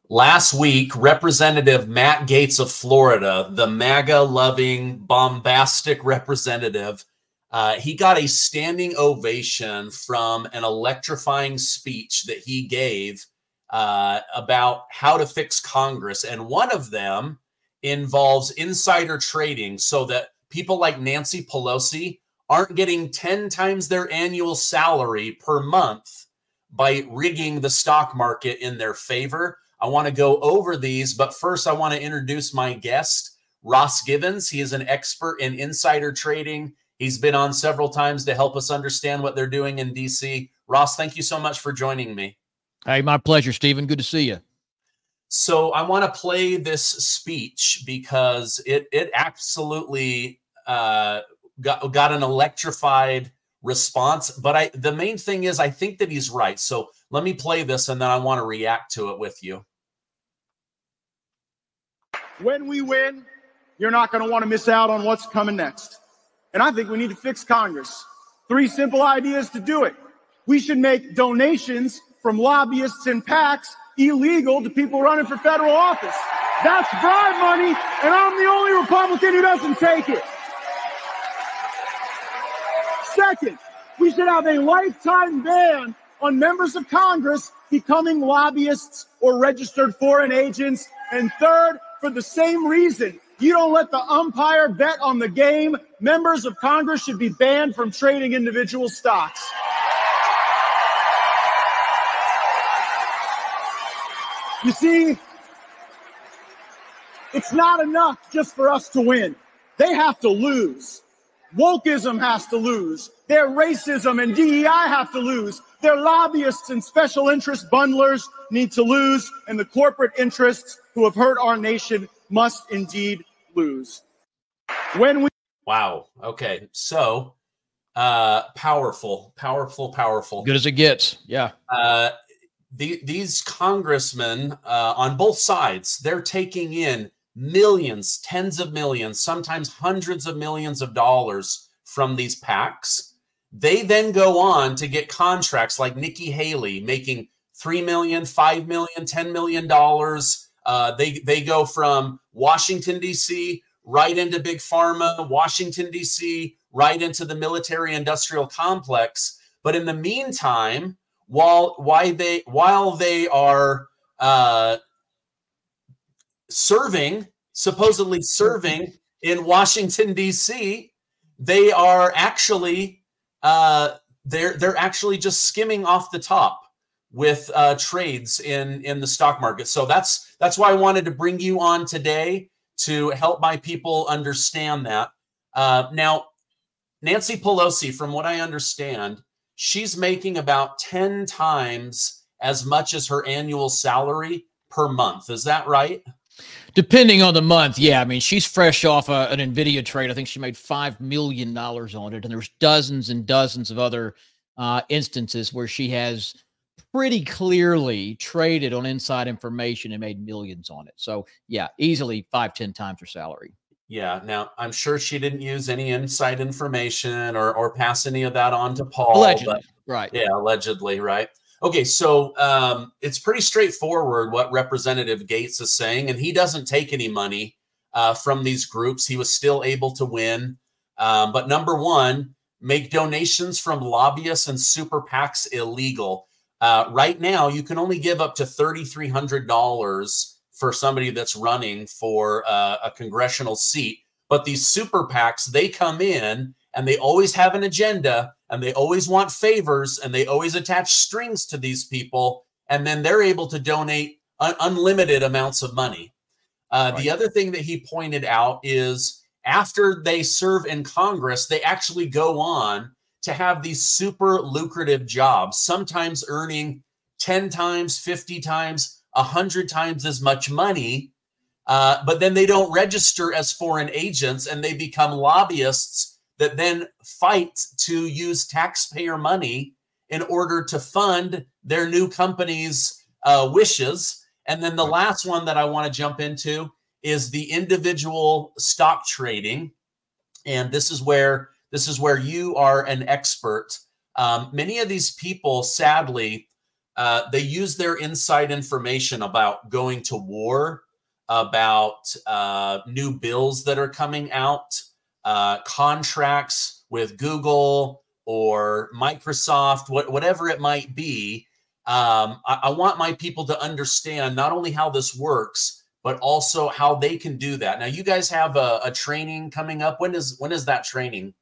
Last week, Representative Matt Gaetz of Florida, the MAGA-loving, bombastic representative, he got a standing ovation from an electrifying speech that he gave about how to fix Congress. And one of them involves insider trading so that people like Nancy Pelosi aren't getting 10 times their annual salary per month by rigging the stock market in their favor. I want to go over these, but first I want to introduce my guest, Ross Givens. He is an expert in insider trading. He's been on several times to help us understand what they're doing in DC. Ross, thank you so much for joining me. Hey, my pleasure, Stephen. Good to see you. So I want to play this speech because it absolutely got an electrified response. But the main thing is I think that he's right. So let me play this and then I want to react to it with you. When we win, you're not going to want to miss out on what's coming next. And I think we need to fix Congress. 3 simple ideas to do it. We should make donations from lobbyists and PACs illegal to people running for federal office. That's bribe money, and I'm the only Republican who doesn't take it. Second, we should have a lifetime ban on members of Congress becoming lobbyists or registered foreign agents. And third, for the same reason, you don't let the umpire bet on the game. Members of Congress should be banned from trading individual stocks. You see, it's not enough just for us to win. They have to lose. Wokeism has to lose. Their racism and DEI have to lose. Their lobbyists and special interest bundlers need to lose. And the corporate interests who have hurt our nation must indeed lose. Wow. Okay. So powerful. Good as it gets. Yeah. These congressmen on both sides, they're taking in millions, tens of millions, sometimes hundreds of millions of dollars from these PACs. They then go on to get contracts like Nikki Haley making $3 million, $5 million, $10 million. They go from Washington, D.C. right into Big Pharma, Washington, D.C., right into the military industrial complex. But in the meantime, while they are supposedly serving in Washington, D.C., they are actually they're actually just skimming off the top with trades in the stock market. So that's why I wanted to bring you on today to help my people understand that. Now, Nancy Pelosi, from what I understand, she's making about 10 times as much as her annual salary per month. Is that right? Depending on the month, yeah. I mean, she's fresh off an NVIDIA trade. I think she made $5 million on it. And there's dozens and dozens of other instances where she has pretty clearly traded on inside information and made millions on it. So, yeah, easily 5-10 times her salary. Yeah. Now, I'm sure she didn't use any inside information or pass any of that on to Paul. Allegedly, right. Yeah, allegedly, right. Okay, so it's pretty straightforward what Representative Gaetz is saying, and he doesn't take any money from these groups. He was still able to win. But number one, make donations from lobbyists and super PACs illegal. Right now, you can only give up to $3,300 for somebody that's running for a congressional seat. But these super PACs, they come in and they always have an agenda and they always want favors and they always attach strings to these people. And then they're able to donate unlimited amounts of money. Right. The other thing that he pointed out is after they serve in Congress, they actually go on to have these super lucrative jobs, sometimes earning 10 times, 50 times, 100 times as much money. But then they don't register as foreign agents and they become lobbyists that then fight to use taxpayer money in order to fund their new company's wishes. And then the last one that I want to jump into is the individual stock trading. And this is where you are an expert. Many of these people, sadly, they use their inside information about going to war, about new bills that are coming out, contracts with Google or Microsoft, whatever it might be. I want my people to understand not only how this works, but also how they can do that. Now, you guys have a training coming up. When is that training?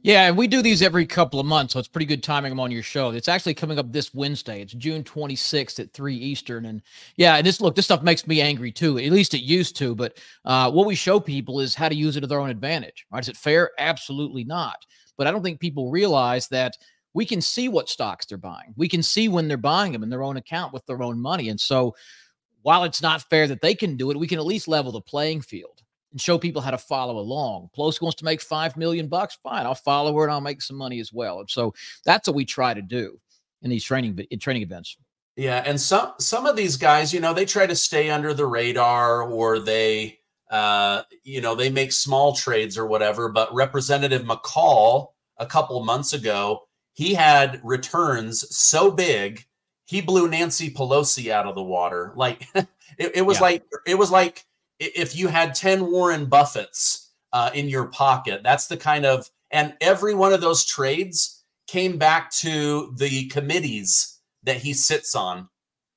Yeah, and we do these every couple of months, so it's pretty good timing them on your show. It's actually coming up this Wednesday. It's June 26th at 3 Eastern. And yeah, and this stuff makes me angry too. At least it used to. But what we show people is how to use it to their own advantage. Right? Is it fair? Absolutely not. But I don't think people realize that we can see what stocks they're buying. We can see when they're buying them in their own account with their own money. And so while it's not fair that they can do it, we can at least level the playing field and show people how to follow along. Pelosi wants to make $5 million. Fine, I'll follow her and I'll make some money as well. And so that's what we try to do in these training events. Yeah, and some of these guys, they try to stay under the radar, or they they make small trades or whatever. But Representative McCall, a couple months ago, he had returns so big he blew Nancy Pelosi out of the water. Like it was like if you had 10 Warren Buffetts in your pocket. That's the kind of, and every one of those trades came back to the committees that he sits on.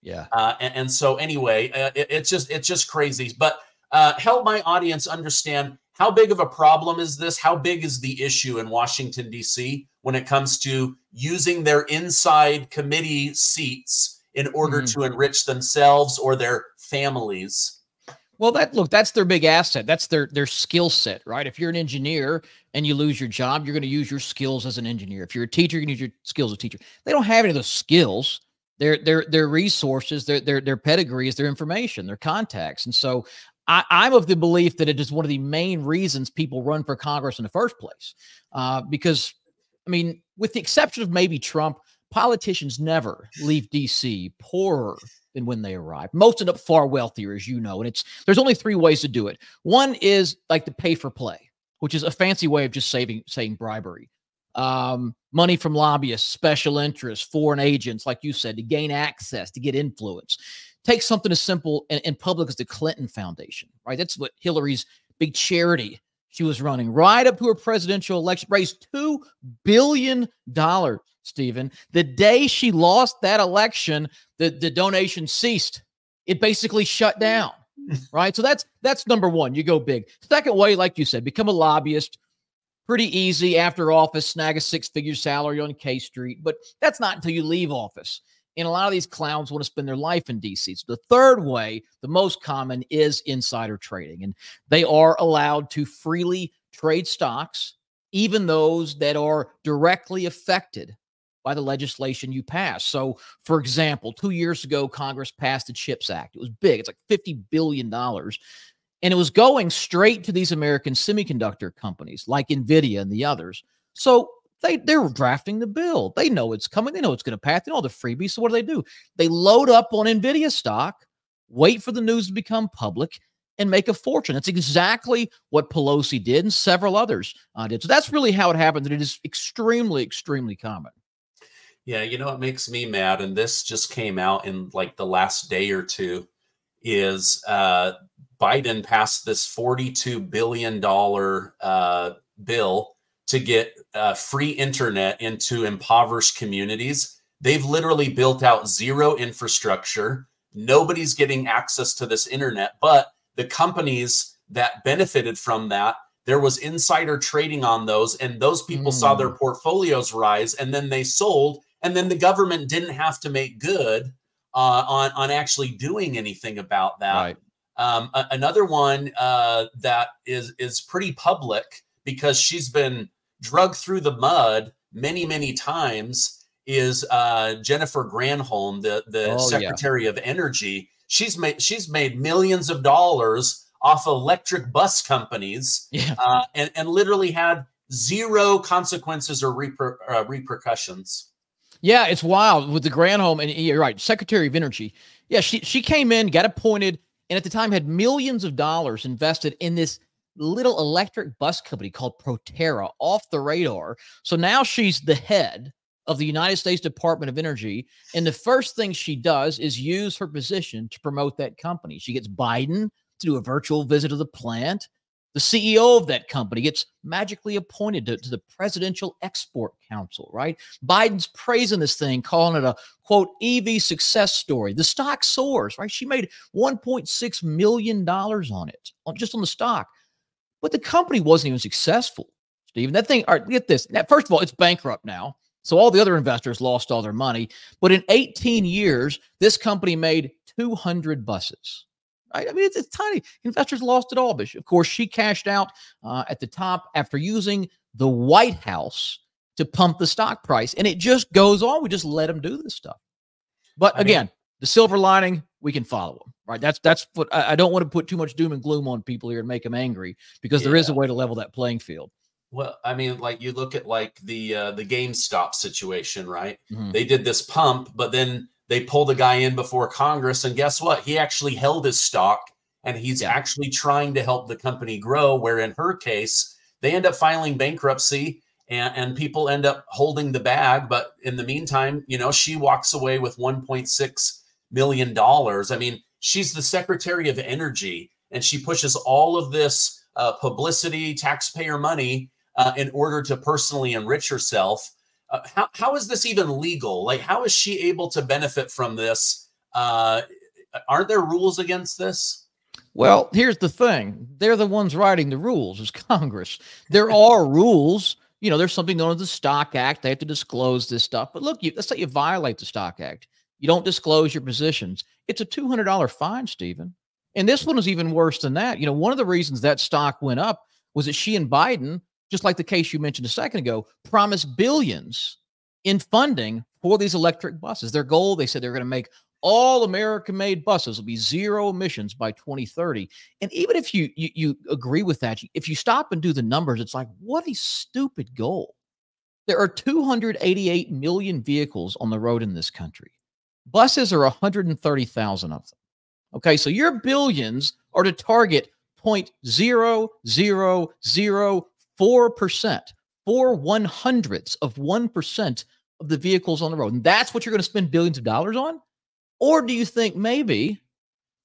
Yeah. And so anyway, it's just crazy. But help my audience understand, how big of a problem is this? How big is the issue in Washington, D.C. when it comes to using their inside committee seats in order to enrich themselves or their families? Well, that's their big asset. That's their skill set, right? If you're an engineer and you lose your job, you're going to use your skills as an engineer. If you're a teacher, you're going to use your skills as a teacher. They don't have any of those skills. Their resources, their pedigree is their information, their contacts. And so I'm of the belief that it is one of the main reasons people run for Congress in the first place. Because, I mean, with the exception of maybe Trump, politicians never leave D.C. poorer than when they arrive. Most end up far wealthier, as you know. And there's only three ways to do it. One is like the pay for play, which is a fancy way of just saying bribery. Money from lobbyists, special interests, foreign agents, like you said, to gain access, to get influence. Take something as simple and public as the Clinton Foundation, right? That's what Hillary's big charity she was running right up to her presidential election, raised $2 billion, Stephen. The day she lost that election, the donation ceased. It basically shut down, right? So that's number one. You go big. Second way, like you said, become a lobbyist. Pretty easy after office, snag a six-figure salary on K Street, but that's not until you leave office. And a lot of these clowns want to spend their life in D.C. So the third way, the most common, is insider trading. And they are allowed to freely trade stocks, even those that are directly affected by the legislation you pass. So, for example, 2 years ago, Congress passed the CHIPS Act. It was big. It's like $50 billion. And it was going straight to these American semiconductor companies like NVIDIA and the others. So they're drafting the bill. They know it's coming. They know it's going to pass. They know the freebies. So what do? They load up on NVIDIA stock, wait for the news to become public, and make a fortune. That's exactly what Pelosi did and several others did. So that's really how it happened. And it is extremely, extremely common. Yeah, it makes me mad, and this just came out in like the last day or two, is Biden passed this $42 billion bill to get free internet into impoverished communities. They've literally built out zero infrastructure. Nobody's getting access to this internet, but the companies that benefited from that, there was insider trading on those, and those people saw their portfolios rise, and then they sold, and then the government didn't have to make good on actually doing anything about that. Right. Another one that is pretty public, because she's been drugged through the mud many, many times, is Jennifer Granholm, the Secretary of Energy. She's made millions of dollars off electric bus companies, and literally had zero consequences or repercussions. Yeah, it's wild with the Granholm, and you're right, Secretary of Energy. Yeah, she came in, got appointed, and at the time had millions of dollars invested in this little electric bus company called Proterra, off the radar. So now she's the head of the United States Department of Energy. And the first thing she does is use her position to promote that company. She gets Biden to do a virtual visit to the plant. The CEO of that company gets magically appointed to the Presidential Export Council, right? Biden's praising this thing, calling it a, quote, EV success story. The stock soars, right? She made $1.6 million on it, just on the stock. But the company wasn't even successful, Stephen. That thing, all right, get this. Now, first of all, it's bankrupt now. So all the other investors lost all their money. But in 18 years, this company made 200 buses. Right? I mean, it's tiny. Investors lost it all. But of course, she cashed out at the top after using the White House to pump the stock price. And it just goes on. We just let them do this stuff. But again, the silver lining, we can follow them. Right? That's what I don't want to put too much doom and gloom on people here and make them angry, because there is a way to level that playing field. Well, I mean, like you look at like the GameStop situation, right? They did this pump, but then they pulled a guy in before Congress, and guess what? He actually held his stock, and he's actually trying to help the company grow, where in her case, they end up filing bankruptcy, and people end up holding the bag. But in the meantime, you know, she walks away with $1.6 million. I mean, she's the Secretary of Energy, and she pushes all of this publicity, taxpayer money in order to personally enrich herself. How is this even legal? Like, how is she able to benefit from this? Aren't there rules against this? Well, here's the thing. They're the ones writing the rules, is Congress. There are rules. You know, there's something known as the Stock Act. They have to disclose this stuff. But look, let's say you violate the Stock Act. You don't disclose your positions. It's a $200 fine, Stephen. And this one is even worse than that. You know, one of the reasons that stock went up was that she and Biden, just like the case you mentioned a second ago, promised billions in funding for these electric buses. Their goal, they said they're going to make all American-made buses will be zero emissions by 2030. And even if you agree with that, if you stop and do the numbers, it's like, what a stupid goal. There are 288 million vehicles on the road in this country. Buses are 130,000 of them. Okay, so your billions are to target 0.0004%, 0.04% of the vehicles on the road. And that's what you're going to spend billions of dollars on? Or do you think maybe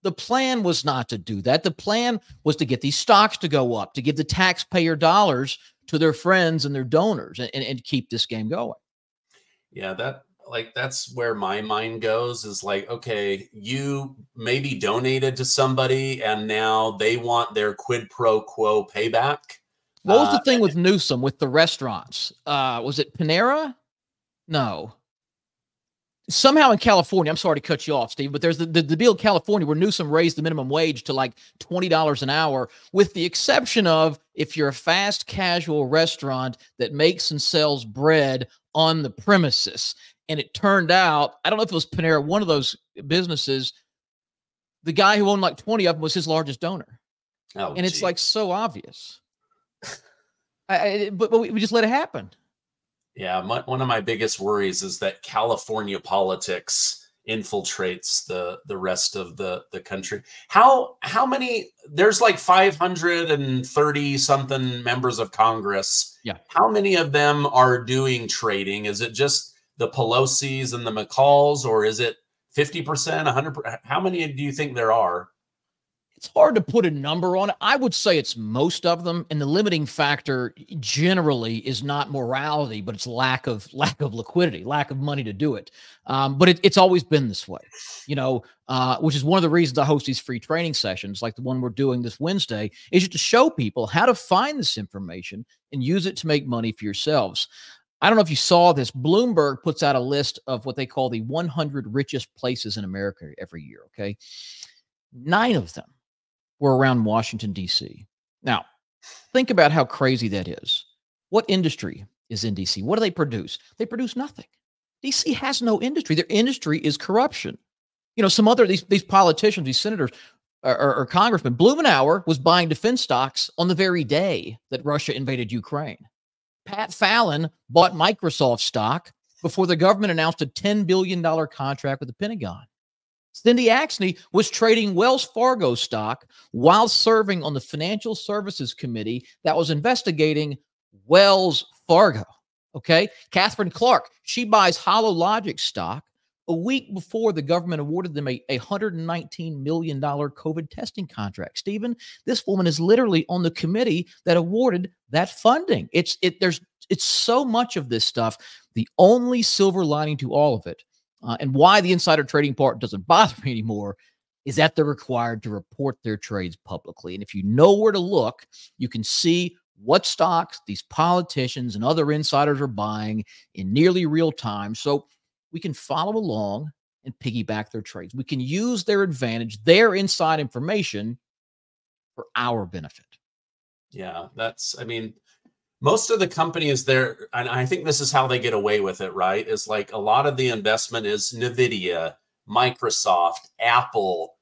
the plan was not to do that? The plan was to get these stocks to go up, to give the taxpayer dollars to their friends and their donors, and keep this game going. Yeah, that's where my mind goes, is like, okay, you maybe donated to somebody and now they want their quid pro quo payback. What was the thing with Newsom with the restaurants? Was it Panera? No. Somehow in California, I'm sorry to cut you off, Steve, but there's the deal in California where Newsom raised the minimum wage to like $20 an hour, with the exception of if you're a fast casual restaurant that makes and sells bread on the premises. And it turned out, I don't know if it was Panera, one of those businesses, the guy who owned like 20 of them was his largest donor. Oh, and it's like so obvious. But we just let it happen. Yeah, one of my biggest worries is that California politics infiltrates the rest of the country. How many? There's like 530 something members of Congress. Yeah. How many of them are doing trading? Is it just the Pelosi's and the McCalls, or is it 50%, 100%? How many do you think there are? It's hard to put a number on it. I would say it's most of them, and the limiting factor generally is not morality, but it's lack of liquidity, lack of money to do it. But it's always been this way, you know, which is one of the reasons I host these free training sessions, like the one we're doing this Wednesday, is just to show people how to find this information and use it to make money for yourselves. I don't know if you saw this. Bloomberg puts out a list of what they call the 100 richest places in America every year. Okay, 9 of them were around Washington, D.C. Now, think about how crazy that is. What industry is in D.C.? What do they produce? They produce nothing. D.C. has no industry. Their industry is corruption. You know, some other, these politicians, these senators or congressmen, Blumenauer was buying defense stocks on the very day that Russia invaded Ukraine. Pat Fallon bought Microsoft stock before the government announced a $10 billion contract with the Pentagon. Cindy Axne was trading Wells Fargo stock while serving on the Financial Services Committee that was investigating Wells Fargo. Okay. Catherine Clark, she buys HoloLogic stock a week before the government awarded them a $119 million COVID testing contract. Stephen, this woman is literally on the committee that awarded that funding. It's so much of this stuff. The only silver lining to all of it, and why the insider trading part doesn't bother me anymore, is that they're required to report their trades publicly. And if you know where to look, you can see what stocks these politicians and other insiders are buying in nearly real time. So we can follow along and piggyback their trades. We can use their advantage, their inside information for our benefit. Yeah, I mean, most of the companies there, and I think this is how they get away with it, right? Is like a lot of the investment is NVIDIA, Microsoft, Apple,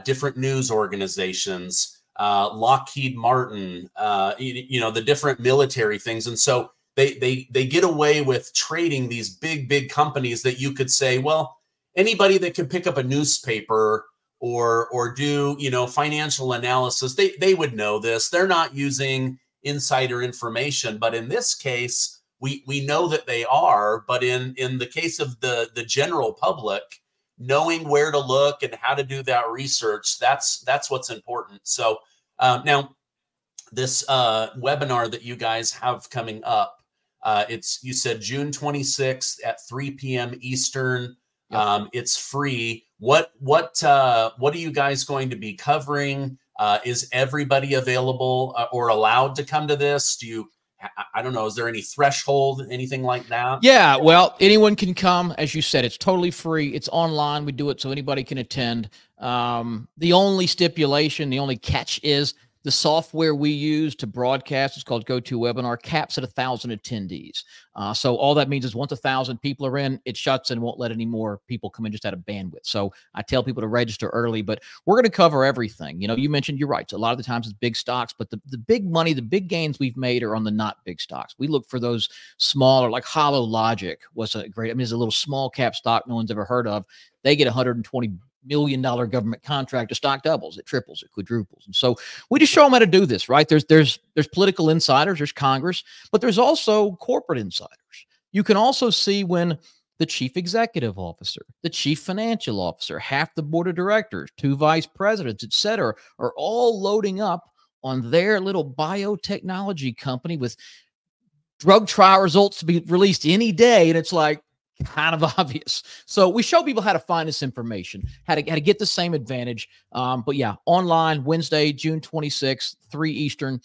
different news organizations, Lockheed Martin, the different military things. And so they get away with trading these big companies that you could say, well, anybody that could pick up a newspaper or do, financial analysis, they would know this. They're not using insider information. But in this case, we know that they are. But in the case of the general public, knowing where to look and how to do that research, that's what's important. So now this webinar that you guys have coming up, you said June 26th at 3 p.m. Eastern. Yep. It's free. What are you guys going to be covering? Is everybody available or allowed to come to this? I don't know. Is there any threshold, anything like that? Yeah, well, anyone can come. As you said, it's totally free. It's online. We do it so anybody can attend. The only stipulation, the only catch is the software we use to broadcast, it's called GoToWebinar, caps at 1,000 attendees. So all that means is once 1,000 people are in, it shuts and won't let any more people come in just out of bandwidth. So I tell people to register early, but we're going to cover everything. You mentioned, you're right. So a lot of the times it's big stocks, but the big money, the big gains we've made are on the not big stocks. We look for those smaller, like HoloLogic was it's a little small cap stock no one's ever heard of. They get $120 million government contract, a stock doubles, it triples, it quadruples. And so we just show them how to do this, right? There's political insiders, there's Congress, but there's also corporate insiders. You can also see when the chief executive officer, the chief financial officer, half the board of directors, 2 vice presidents, et cetera, are all loading up on their little biotechnology company with drug trial results to be released any day. And it's like, kind of obvious. So we show people how to find this information, how to get the same advantage. But yeah, online Wednesday, June 26th, 3 Eastern.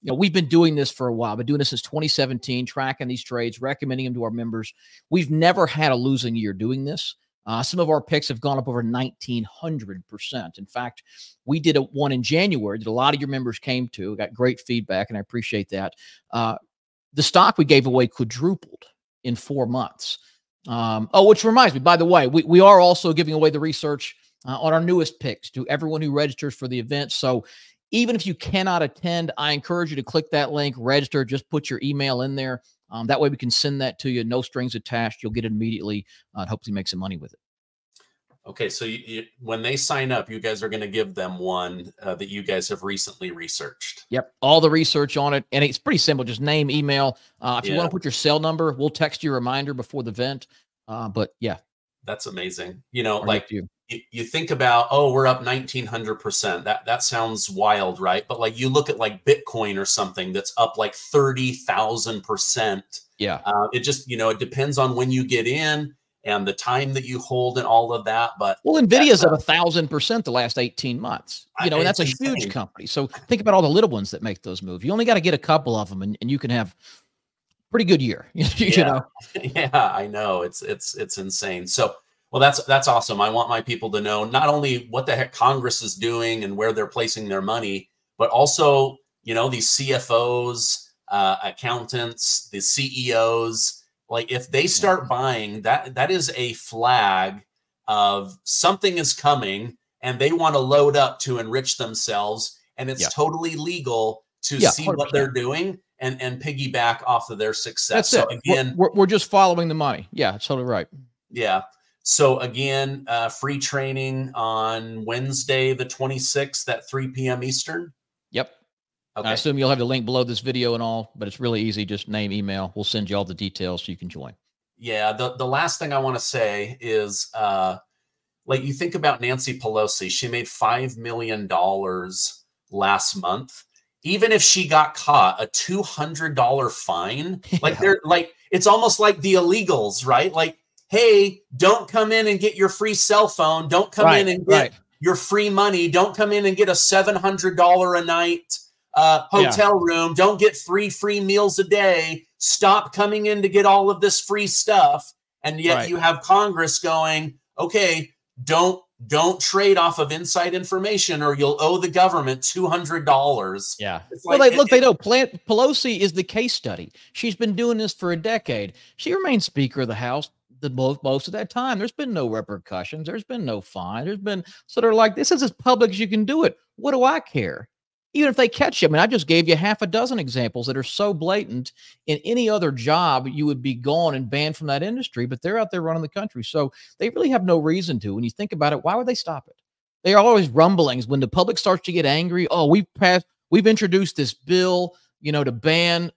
We've been doing this for a while. Been doing this since 2017, tracking these trades, recommending them to our members. We've never had a losing year doing this. Some of our picks have gone up over 1,900%. In fact, we did one in January that a lot of your members came to. Got great feedback, and I appreciate that. The stock we gave away quadrupled in 4 months. Which reminds me, by the way, we are also giving away the research on our newest picks to everyone who registers for the event. So even if you cannot attend, I encourage you to click that link, register, just put your email in there. That way we can send that to you, no strings attached. You'll get it immediately and hopefully make some money with it. Okay, so when they sign up, you guys are going to give them one that you guys have recently researched. Yep, all the research on it, and it's pretty simple. Just name, email. If you want to put your cell number, we'll text you a reminder before the event. But yeah, that's amazing. You think about, we're up 1,900%. That sounds wild, right? But like you look at like Bitcoin or something that's up like 30,000%. Yeah, it just it depends on when you get in and the time that you hold and all of that. But NVIDIA's up 1,000% the last 18 months, and that's a huge company. So think about all the little ones that make those moves. You only got to get a couple of them and you can have a pretty good year. Yeah, I know. It's insane. So, well, that's awesome. I want my people to know not only what the heck Congress is doing and where they're placing their money, but also, these CFOs, accountants, the CEOs, like if they start buying, that is a flag of something is coming and they want to load up to enrich themselves. And it's totally legal to see 100%. What they're doing and piggyback off of their success. That's it. Again, we're just following the money. Yeah, that's totally right. Yeah. So again, free training on Wednesday, the 26th at 3 p.m. Eastern. Yep. Okay. I assume you'll have the link below this video and all, but it's really easy. Just name, email. We'll send you all the details so you can join. Yeah. The last thing I want to say is, like, you think about Nancy Pelosi, she made $5 million last month. Even if she got caught, a $200 fine, like they're like, it's almost like the illegals, right? Like, hey, don't come in and get your free cell phone. Don't come in and get your free money. Don't come in and get a $700 a night hotel room. Don't get free meals a day. Stop coming in to get all of this free stuff. And yet you have Congress going, okay, don't trade off of inside information or you'll owe the government $200. Yeah. Like, well, they know Pelosi is the case study. She's been doing this for a decade. She remained Speaker of the House most of that time. There's been no repercussions. There's been no fine. There's been sort of like, this is as public as you can do it. What do I care? Even if they catch you. I mean, I just gave you half a dozen examples that are so blatant. In any other job, you would be gone and banned from that industry, but they're out there running the country. So they really have no reason to. When you think about it, why would they stop it? They are always rumblings when the public starts to get angry. Oh, we've introduced this bill, to ban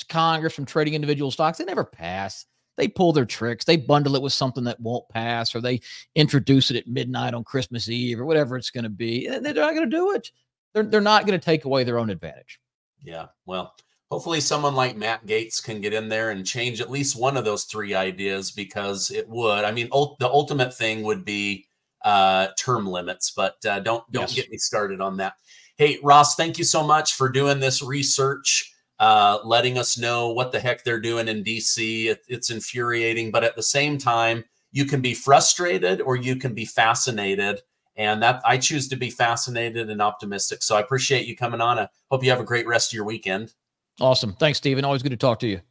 Congress from trading individual stocks. They never pass. They pull their tricks. They bundle it with something that won't pass, or they introduce it at midnight on Christmas Eve or whatever it's going to be. And they're not going to do it. They're not going to take away their own advantage. Yeah. Well, hopefully someone like Matt Gaetz can get in there and change at least one of those three ideas, because it would. I mean, the ultimate thing would be term limits, but don't get me started on that. Hey, Ross, thank you so much for doing this research, letting us know what the heck they're doing in DC. It's infuriating, but at the same time, you can be frustrated or you can be fascinated. And that I choose to be fascinated and optimistic. So I appreciate you coming on. I hope you have a great rest of your weekend. Awesome. Thanks, Stephen. Always good to talk to you.